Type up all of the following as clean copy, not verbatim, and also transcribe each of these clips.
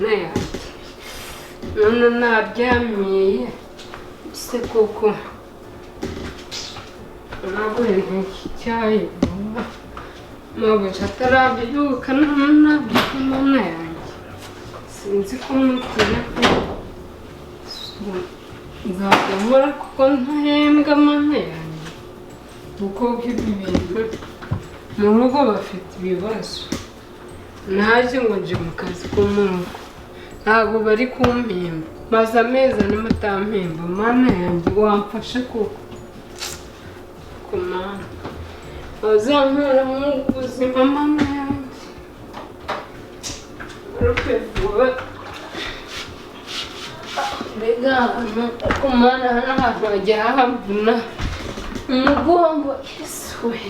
mana yanjye none nabyamiye se koko nagure iki cyayi mabuja atarabyuka nabyuka mana yanjye sinzi ko mutira nzajya nkora kuko ntahembwa mana yanjye kuko ibi bintu mu rugo bafite ibibazo naje ngo nje mu kazi k'umuntu ntabwo bari kumpemba maze amezi ane mutampemba mana yanjye wamfashe kuko ku mana wazankura mu buzima mana yanjye rupevuba mbega ku mana hano ahantu hajya hahavuna umugongo yesuwe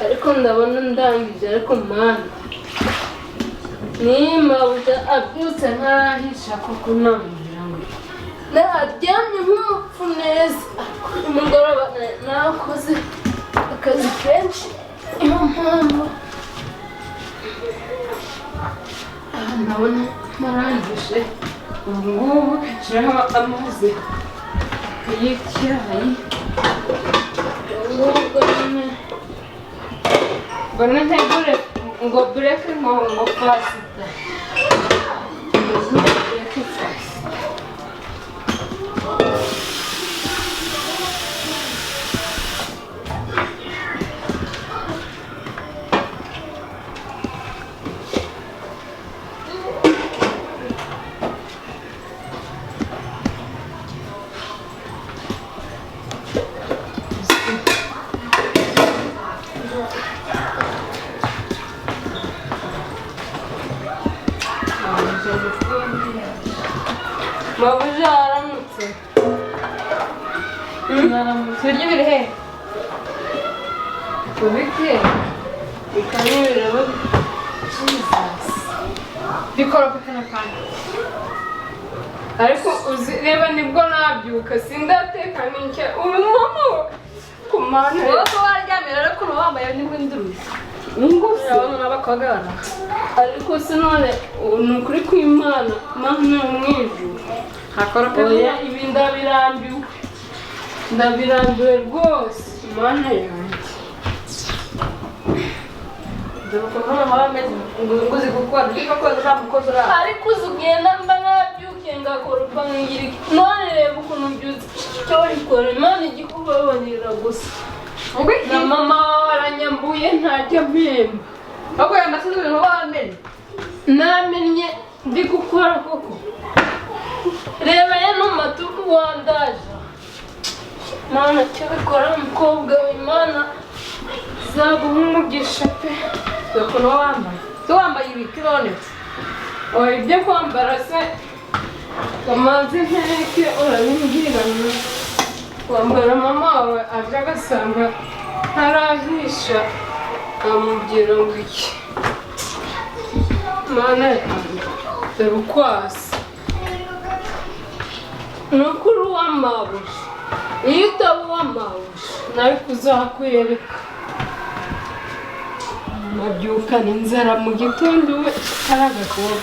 ariko ndabona ndangije ariko mana mabuja abyutse ntarahisha koko namubwira ngo naryamye nk'umupfu neza umugoroba nakoze akazi kenshi niyo mpamvu ndabona narangije ubu ngubu kaciraho amazi y'icyayi ubwo nyine mbona ntegure ngo bureke ngo pasita bureke pasita mabuja aramutse turya ibiri he kubike bikanibireba Jesus bikoropekana kandi ariko reba nibwo nabyuka sindateka n'icyo ubu mama ku mana wowe ko waryamira ariko wambaye nibwo nduruye ngusi abantu n'abakobwa ariko sinone ni ukuri kw'Imana mana mw'ijuru oya ibi ndabirambiwe rwose mana yanjye dore ukuntu mama ameze ngo uzi gukora ariko ko uzamukoze uraha ariko uzi ugenda mba nabyukiye ngakoropa ngira none reba ukuntu mbyutse cyo ikora Imana igikubabarira gusa na mama waranyambuye ntajya mpemba ahubwo aya masizi ibintu wamenye namenye ndi gukora koko reba ye n'umatuku wandaje mana cyo bikora umukobwa w'Imana zaguha umugisha pe dore ukuntu wambaye wambaye ibiki nonetse oya ibyo kwambara se kamanzi nteke urabimbwirana wambara mama wawe aje agasanga ntarahisha amubwira ngo iki mana yanjye dore ukwasi ni ukuri uw'amabuja iyo utaba uw'amabuja nawe kuzakwereka nabyukana inzara mu gitondo we kari agakobwa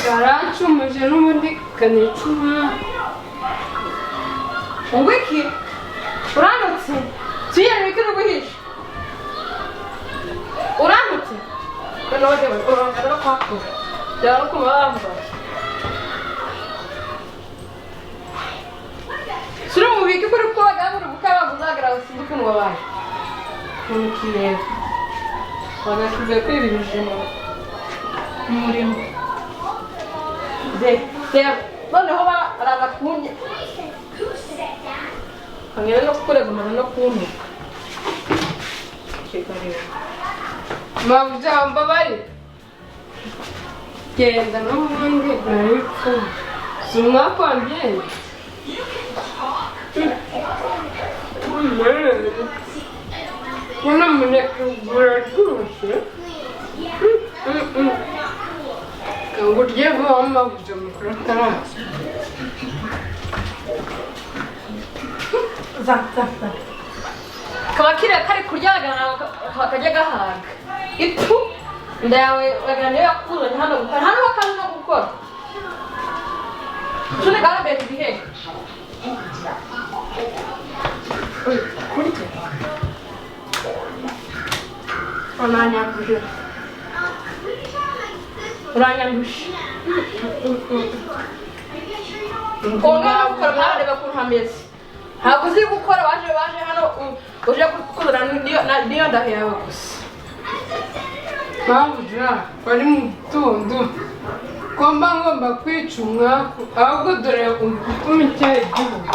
karancumuje n'ubundi kanicuma ngo iki uranutse tuyere wiki n'uguhisha uranutse kana wajya urangana no kwakura byaba ko mabamba sura mu biki kuri ko bagabura bukaba buzagara usinzi kuno wabaye kumukire bagakize kwibinije mu murimo de noneho baraza kunye hamwe no kuregumana no kuntu kikareba mabujamba bari genda n'ubundi baripfu zumwakwambye kuna muneke burarwose kangurye amabuja mukuru tarasi Zata. Kaba kiri kari kuryagana kakajya gahaga. Ipu ndawe waganira yakuzanye hano gukora hano bakaza gukora shune garbage bihe kurite onanyaguje uranyandusha ongera gukora bareba ko hameze ntabwo uzi gukora waje hano uje gukora niyo ndahewe gusa mpamvu wari mu gitondo ngomba kwica umwaku ahubwo dore ukumi icyayi igihugu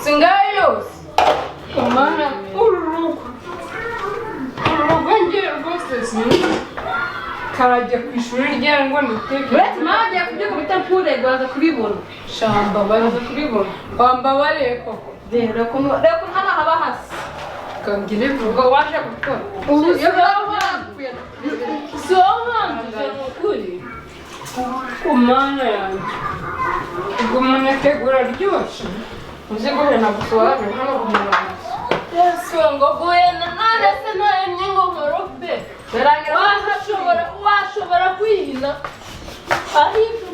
singaye yose umwana ururugo ngiye rwose sinzi karajya ku ishuri ryari ngo niteke uretse mpamvu agiye kubyuka bita mpure baza kubibona shamba baza kubibona wambabariye koko rero hano haba hasi kangire ubwo waje gukora ubu si wowe mpamvu ukuri ku mana yanjye ubwo umuneke uraryoshye uzi guhena gusa waje hano guhena yesu ngo guhena none se ntahemye ngo nkorope washobora kwihina ahibwe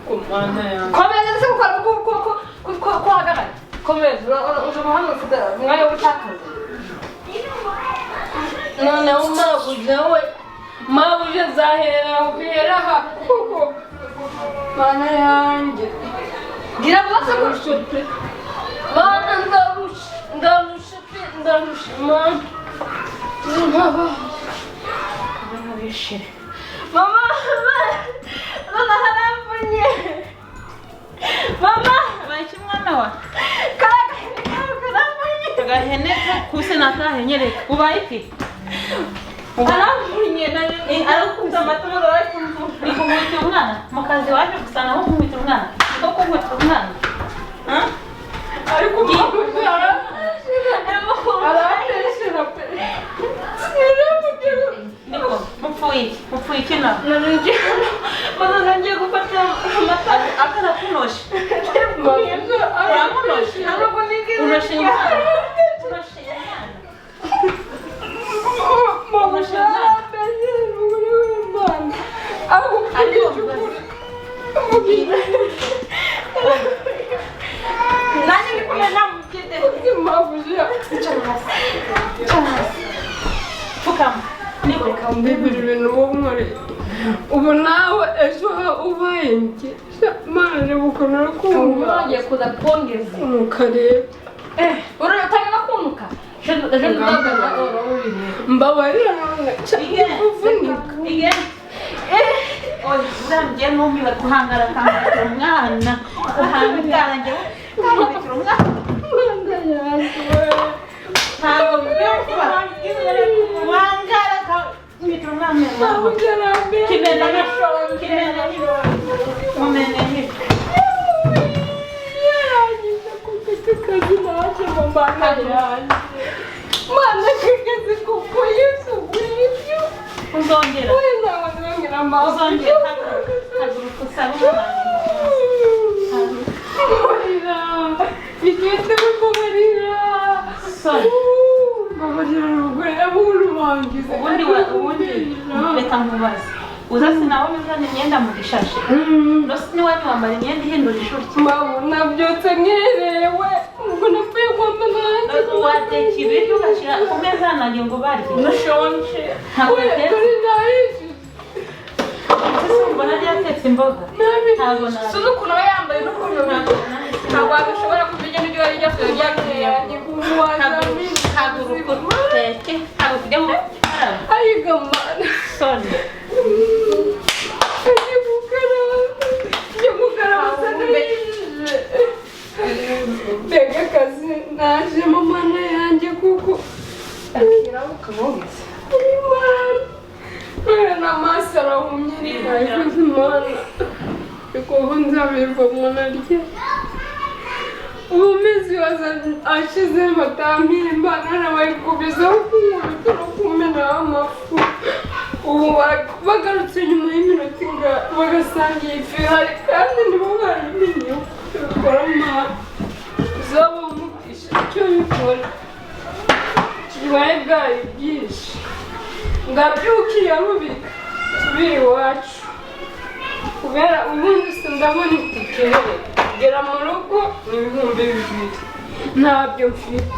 ku mana yanjye komeza se gukora ko hagarara komeza uje hano ufite umwanya w'utakaza noneho mabuze zahera aha kuko mana yanjye gira bose kurushupe mana ndarusha mana mama mama haramfunye mama Baiki mwana wa karamfunye gahene kuse nakahenyereka ubayiki haramfunye arakuza amatama bari kumvura ikumwita umwana mukazi waje gusana aho kumwita umwana no kumwita umwana ariko niko mupfuye iki nawe nagiye gufata amata akarakunosha uramunosha unosha imana nanjye ndi kumwe namugende pfukama reka mbibira ibintu wowe unkoreye ubu nawe ejo ubaye njye mana reba ukuntu uri kumva wagiye kuza kongeza ukareba utangira kunuka mbabarira none kuvunika urambiye numiwe guhangara akamubwira umwana uhangara njyewe ukamubwira umwana ntabwo byumva wangara akamubwira umwana kimena mumene mana kigeze kuko yesu bw'ibyo uzongera uzongera haguruka usaba umwana bigende bimubarira mbabarira urugore abura ubangiza ubundi reka nkubaze uza sinabona uzana imyenda mu gishashi ndose niwanyu wambara imyenda ihindura ishuri nabyutse nkerewe ubwo napfuye kwamba nanjye wateka ibiryo ugashyira ku meza nanjye ngo barye nashonje ntabwo atetse kuri nahije mbona ryatetse imboga ntabwo si n'ukuntu aba yambaye n'ukuntu ntabwo wabishobora kumenya n'ibyo wari ryose ryakiriye haguruka uteke haguruka ujya mu karabo ayiga mana soni njye gukaraba nahije mbega akazi najemo mana yanjye kuko n'amaso arahumye ntiyakoze imana ariko ubu nzabivamo naryo ubu mezi ashize batampira imana nabayikubizaho kunkubita no kumenaho amafu ubu bagarutse nyuma y'iminota ingana bagasanga iyi fi ihari kandi nibo barabimenye ko bikora amahane uzaba umugisha icyo bikora ibigari byinshi ngabyukiye mubika tubiri iwacu kubera ubundi sindabona itike kugera mu rugo ni 2,000 ntabyo mfite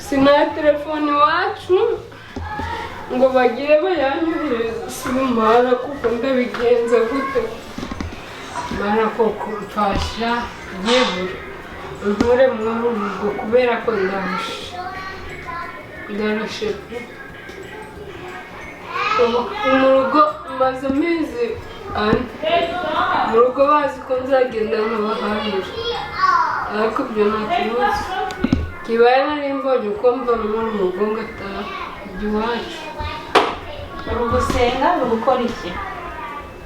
sinaya telefone iwacu ngo bagire bayanyohereza simumara kuko ndabigenza gute mara koko mfasha yebura nkore muri rugo kubera ko ndarushe pe mu rugo maze amezi mu rugo bazi ko nzagenda nkabahahira ariko ibyo nta kibazo kibaye nari mbonye uko mva muri rugo ngataha iwacu. uri gusenga uri gukora iki?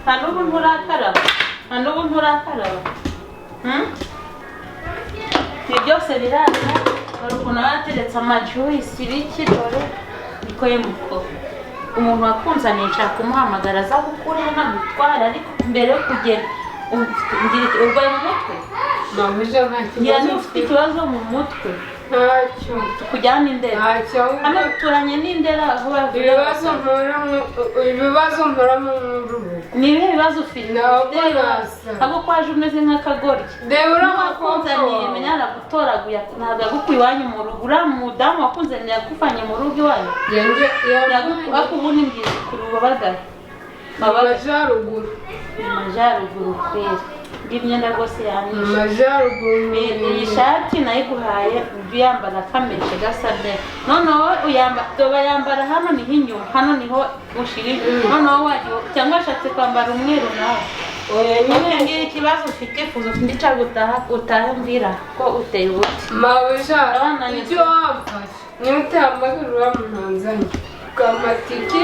nta n'ubu nturakaraba ibi byose biraza hari ukuntu bateretse amajuisi ibiki dore niko yemuko umuntu wakunzaniye nshaka kumuhamagara aza gukurira nagutwara ariko mbere yo kugenda urwaye mu mutwe ngira niba ufite ikibazo mu mutwe ntacyo tukujyana indera hano duturanye n'indera aho bavuga ibibazo mporamo mu rugo ni ibihe bibazo ufite? ntabwo kwaje umeze nk'akagoryi wakunzaniye menya aragutoraguye ntabwo yagukuye iwanyu mu rugo uriya mudamu wakunzaniye yakuvanye mu rugo iwanyu ubundi mbwiza kuri ubabagara amajyaruguru kwera imyenda rwose yanyishe amajyaruguru iyi shati nayiguhaye ujye uyambara kameje gasa neza noneho bayambara hano niho inyuma hano niho ushira noneho wajya cyangwa washatse kwambara umweru nawe nyine ngira ikibazo ufite fuzo ndica utaha mvira ko uteye ubuti mabujya ibyo wamfashe niba utambagira uriya muhanzanye bw'amatiki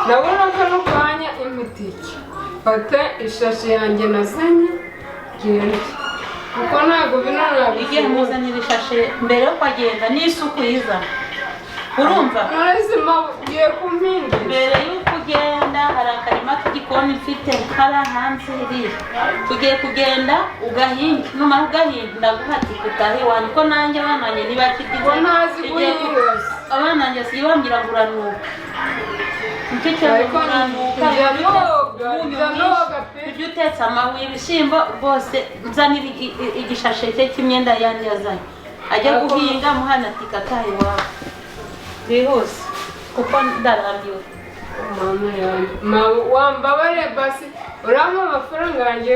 ndabona ko no kwanya imitiki fata ishashi yanjye nazanye genda kuko ntabwo bino igihe muzanira ishashe mbere yo kwagenda n'isuku yiza urumva murezima ugiye kumpinga mbere y'uko ugenda hari akarima k'igikoni mfite kara hanze iriya tugiye kugenda ugahinga numara ugahinga ndaguhati utaha iwanyu ko nanjye abana banjye ntibakirya ntazi guhinga abana banjye sibangira ngo uranuka nicyo cyane kuranuka ibyo utetse amabuye ibishyimbo rwose nzanira igishashe cye cy'imyenda yanjye yazanye ajya guhinga muhanatika ataha iwawe bihuse kuko ndarambiwe wambabare basi urampa amafaranga yanjye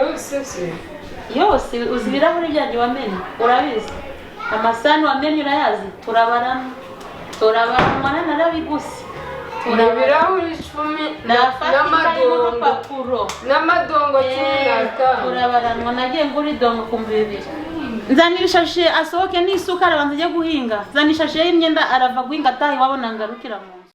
yose uzi ibirahuri byanjye wamenye urabizi amasahani wamenye urayazi turabaranwa narabiguse ibirahuri 10 n'amadongo 15 turabaranwa nagiye ngura idongo ku 2,000 nzanira ishashi asohoke n'isuka arabanza ajya guhinga zana ishashi y'imyenda arava guhinga ataha iwabo nangarukira mu